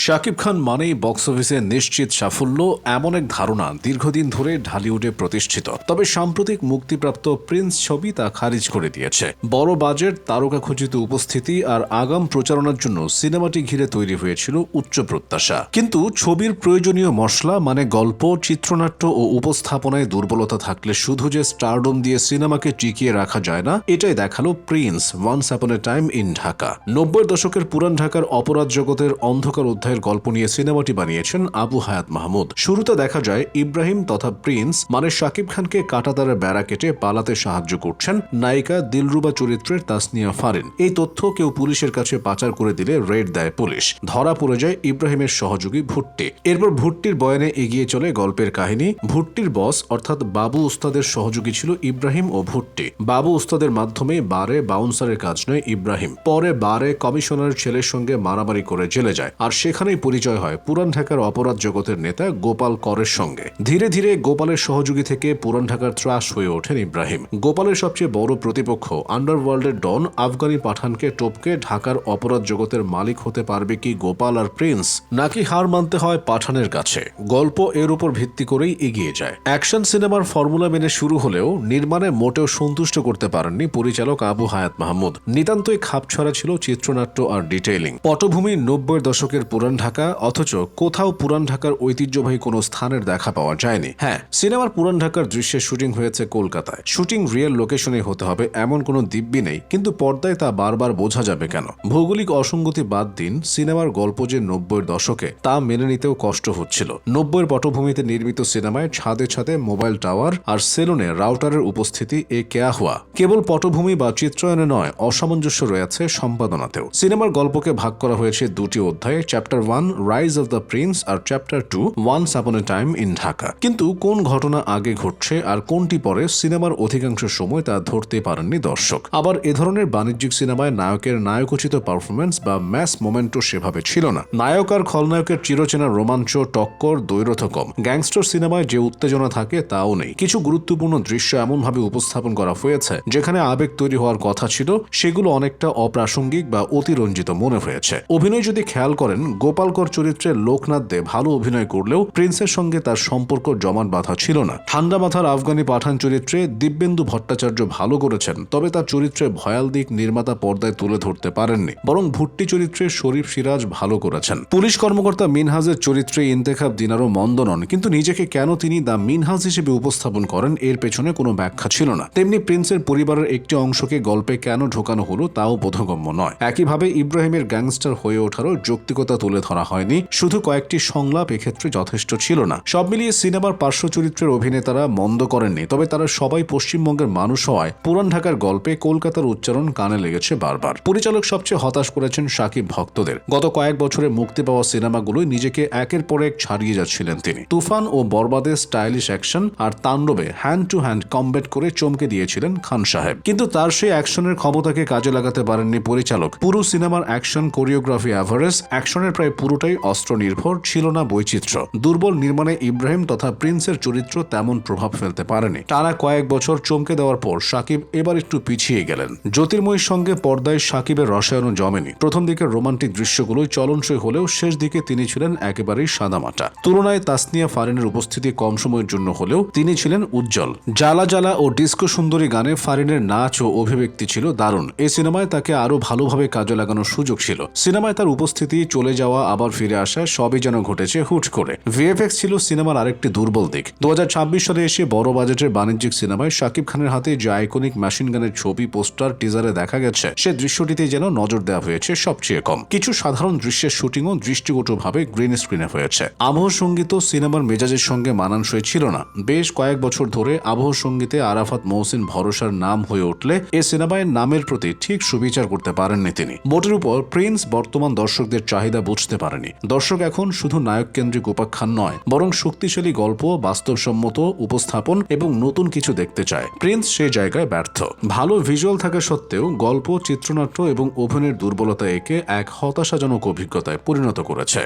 শাকিব খান মানেই বক্স অফিসে নিশ্চিত সাফল্য এমন এক ধারণা দীর্ঘদিন ধরে ঢালিউডে প্রতিষ্ঠিত। তবে সাম্প্রতিক মুক্তিপ্রাপ্ত প্রিন্স ছবি তা খারিজ করে দিয়েছে। বড় বাজেট, তারকা খচিত উপস্থিতি আর আগাম প্রচারণার জন্য সিনেমাটি ঘিরে তৈরি হয়েছিল উচ্চ প্রত্যাশা। কিন্তু ছবির প্রয়োজনীয় মশলা মানে গল্প, চিত্রনাট্য ও উপস্থাপনায় দুর্বলতা থাকলে শুধু যে স্টারডম দিয়ে সিনেমাকে টিকিয়ে রাখা যায় না, এটাই দেখালো prince once upon a time in Dhaka. 90-এর দশকের পুরান ঢাকার অপরাধ জগতের অন্ধকার অধ্যায়ের গল্প নিয়ে সিনেমাটি বানিয়েছেন আবু হায়াত মাহমুদ। শুরুতে দেখা যায় ইব্রাহিম তথা প্রিন্স মানে শাকিব খানকে কাঁটাতারের বেড়া কেটে পালাতে সাহায্য করছেন নায়িকা দিলরুবা চরিত্রের তাসনিয়া ফারিন। এই তথ্য কেউ পুলিশের কাছে পাচার করে দিলে রেড দেয় পুলিশ। ধরা পড়ে যায় ইব্রাহিমের সহযোগী ভুট্টি। এরপর ভুট্টির বয়ানে এগিয়ে চলে গল্পের কাহিনী। ভুট্টির বস অর্থাৎ বাবু উস্তাদের সহযোগী ছিল ইব্রাহিম ও ভুট্টি। বাবু উস্তাদের মাধ্যমে বারে বাউন্সারের কাজ নেয় ইব্রাহিম। পরে বারে কমিশনারের ছেলের সঙ্গে মারামারি করে জেলে যায়, আর সেখানেই পরিচয় হয় পুরান ঢাকার অপরাধ জগতের নেতা গোপাল করের সঙ্গে। ধীরে ধীরে গোপালের সহযোগী থেকে পুরান ঢাকার ত্রাস হয়ে ওঠেন ইব্রাহিম। গোপালের সবচেয়ে বড় প্রতিপক্ষ আন্ডারওয়ার্ল্ডের ডন আফগানি পাঠানকে টপকে ঢাকার অপরাধ জগতের মালিক হতে পারবে কি গোপাল আর প্রিন্স, নাকি হার মানতে হয় পাঠানের কাছে? গল্প এর উপর ভিত্তি করেই এগিয়ে যায়। অ্যাকশন সিনেমার ফর্মুলা মেনে শুরু হলেও নির্মাণে মোটেও সন্তুষ্ট করতে পারেননি পরিচালক আবু হায়াত মাহমুদ। নিতান্তই খাপছাড়া ছিল চিত্রনাট্য আর ডিটেইলিং। পটভূমি 90-এর দশকের পুরান ঢাকা, অথচ কোথাও পুরান ঢাকার ঐতিহ্যবাহী কোনো স্থানের দেখা পাওয়া যায়নি। হ্যাঁ, সিনেমার পুরান ঢাকার দৃশ্যের শুটিং হয়েছে কলকাতায়। শুটিং রিয়েল লোকেশনে হতে হবে এমন কোনো দিব্যি নেই, কিন্তু পর্দায় তা বারবার বোঝা যাবে কেন? ভৌগোলিক অসঙ্গতি বাদ দিন, সিনেমার গল্প যে 90-এর দশকে তা মেনে নিতেও কষ্ট হচ্ছিল। 90-এর পটভূমিতে নির্মিত সিনেমায় ছাদে ছাদে মোবাইল টাওয়ার আর সেলুনে রাউটারের উপস্থিতি এ কেয়া হুয়া। কেবল পটভূমি বা চিত্রায়নে নয়, অসামঞ্জস্য রয়েছে সম্পাদনাতেও। সিনেমার গল্পকে ভাগ করা হয়েছে দুটি অধ্যায়ে, chapter 1 rise of the prince আর chapter 2 once upon a time in Dhaka. কিন্তু কোন ঘটনা আগে ঘটছে আর কোনটি পরে, সিনেমার অধিকাংশ সময় তা ধরতে পারেননি দর্শক। আবার এ ধরনের বাণিজ্যিক সিনেমায় নায়কের নায়কোচিত পারফরমেন্স বা ম্যাস মোমেন্টও সেভাবে ছিল না। নায়ক আর খলনায়কের চিরচেনা রোমাঞ্চ, টক্কর, দ্বৈরথ কম। গ্যাংস্টার সিনেমায় যে উত্তেজনা থাকে তাও নেই। কিছু গুরুত্বপূর্ণ দৃশ্য এমনভাবে উপস্থাপন করা হয়েছে যেখানে আবেগ তৈরি হওয়ার কথা ছিল, সেগুলো অনেকটা অপ্রাসঙ্গিক বা অতিরঞ্জিত মনে হয়েছে। অভিনয় যদি খেয়াল করেন, গোপালকর চরিত্রে লোকনাথ দে ভালো অভিনয় করলেও প্রিন্সের সঙ্গে তার সম্পর্ক জমাট বাঁধা ছিল না। ঠান্ডা মাথার আফগানি পাঠান চরিত্রে দিব্যেন্দু ভট্টাচার্য ভালো করেছেন, তবে তার চরিত্রে ভয়াল দিক নির্মাতা পর্দায় তুলে ধরতে পারেননি। বরং ভুট্টি চরিত্রে শরীফ সিরাজ ভালো করেছেন। পুলিশ কর্মকর্তা মিনহাজের চরিত্রে ইন্তেখাব দিনারও মন্দ নন, কিন্তু নিজেকে কেন তিনি দ্য মিনহাজ হিসেবে উপস্থাপন করেন এর পেছনে কোনো ব্যাখ্যা ছিল না। তেমনি প্রিন্সের পরিবারের একটি অংশকে গল্পে কেন ঢোকানো হলো তাও বোধগম্য নয়। একইভাবে ইব্রাহিমের গ্যাংস্টার হয়ে ওঠারও যৌক্তিকতা তুলে ধরা হয়নি। শুধু কয়েকটি সংলাপ এক্ষেত্রে যথেষ্ট ছিল না। সব মিলিয়ে সিনেমার পার্শ্ব চরিত্রের অভিনেতারা মন্দ করেননি, তবে তারা সবাই পশ্চিমবঙ্গের মানুষ হওয়ায় পুরান ঢাকার গল্পে কলকাতার উচ্চারণ কানে লেগেছে বারবার। পরিচালক সবচেয়ে হতাশ করেছেন শাকিব ভক্তদের। গত কয়েক বছরে মুক্তি পাওয়া সিনেমাগুলোই নিজেকে একের পর এক ছাড়িয়ে যাচ্ছিলেন তিনি। তুফান ও বরবাদে স্টাইলিশ অ্যাকশন আর তাণ্ডবে হ্যান্ড টু হ্যান্ড কমব্যাট করে চমকে দিয়েছিলেন খান সাহেব। কিন্তু তার সেই অ্যাকশনের ক্ষমতাকে কাজে লাগাতে পারেননি পরিচালক। পুরো সিনেমার অ্যাকশন কোরিওগ্রাফি অ্যাভারেজ, অ্যাকশনের প্রায় পুরোটাই অস্ত্র নির্ভর, ছিল না বৈচিত্র্য। দুর্বল নির্মাণে ইব্রাহিম তথা প্রিন্সের চরিত্র তেমন প্রভাব ফেলতে পারেনি। টানা কয়েক বছর চমকে দেওয়ার পর শাকিব এবার একটু পিছিয়ে গেলেন। জ্যোতির্ময়ীর সঙ্গে পর্দায় শাকিবের রসায়নও জমেনি। প্রথম দিকের রোমান্টিক দৃশ্যগুলোই চলনসই হলেও শেষ দিকে তিনি ছিলেন একেবারেই সাদামাটা। তুলনায় তাসনিয়া ফারিনের উপস্থিতি কম সময়ের জন্য হলেও তিনি ছিলেন উজ্জ্বল। জ্বালা জ্বালা ও ডিস্কো সুন্দরী গানে ফারিনের নাচ ও অভিব্যক্তি ছিল দারুণ। এই সিনেমায় তাকে আরো ভালোভাবে কাজে লাগানোর সুযোগ ছিল। সিনেমায় তার উপস্থিতি, চলে যাওয়া, আবার ফিরে আসা সবই যেন ঘটেছে হুট করে। ভিএফএক্স ছিল সিনেমার আরেকটি দুর্বল দিক। 2026 সালে এসে বড় বাজেটের বাণিজ্যিক সিনেমায় শাকিব খানের হাতে যে আইকনিক মেশিন গানের ছবি, পোস্টার, টিজারে দেখা গেছে, সে দৃশ্যটিতে যেন নজর দেওয়া হয়েছে সবচেয়ে কম। কিছু সাধারণ দৃশ্যের শুটিংও দৃষ্টিকটুভাবে গ্রিন স্ক্রিনে হয়েছে। আবহ সঙ্গীত সিনেমার মেজাজের সঙ্গে মানানসই ছিল না। বেশ কয়েক বছর ধরে আবহ সঙ্গীতে আরাফাত মহসিন ভরসার নাম হয়ে উঠলে এ সিনেমায় নামের প্রতি ঠিক সুবিচার করতে পারেননি তিনি। মোটের উপর প্রিন্স বর্তমান দর্শকদের চাহিদা বুঝতে পারেনি। দর্শক এখন শুধু নায়ক কেন্দ্রিক উপাখ্যান নয়, বরং শক্তিশালী গল্প, বাস্তবসম্মত উপস্থাপন এবং নতুন কিছু দেখতে চায়। প্রিন্স সে জায়গায় ব্যর্থ। ভালো ভিজুয়াল থাকা সত্ত্বেও গল্প, চিত্রনাট্য এবং অভিনয়ের দুর্বলতা একে এক হতাশাজনক অভিজ্ঞতায় পরিণত করেছে।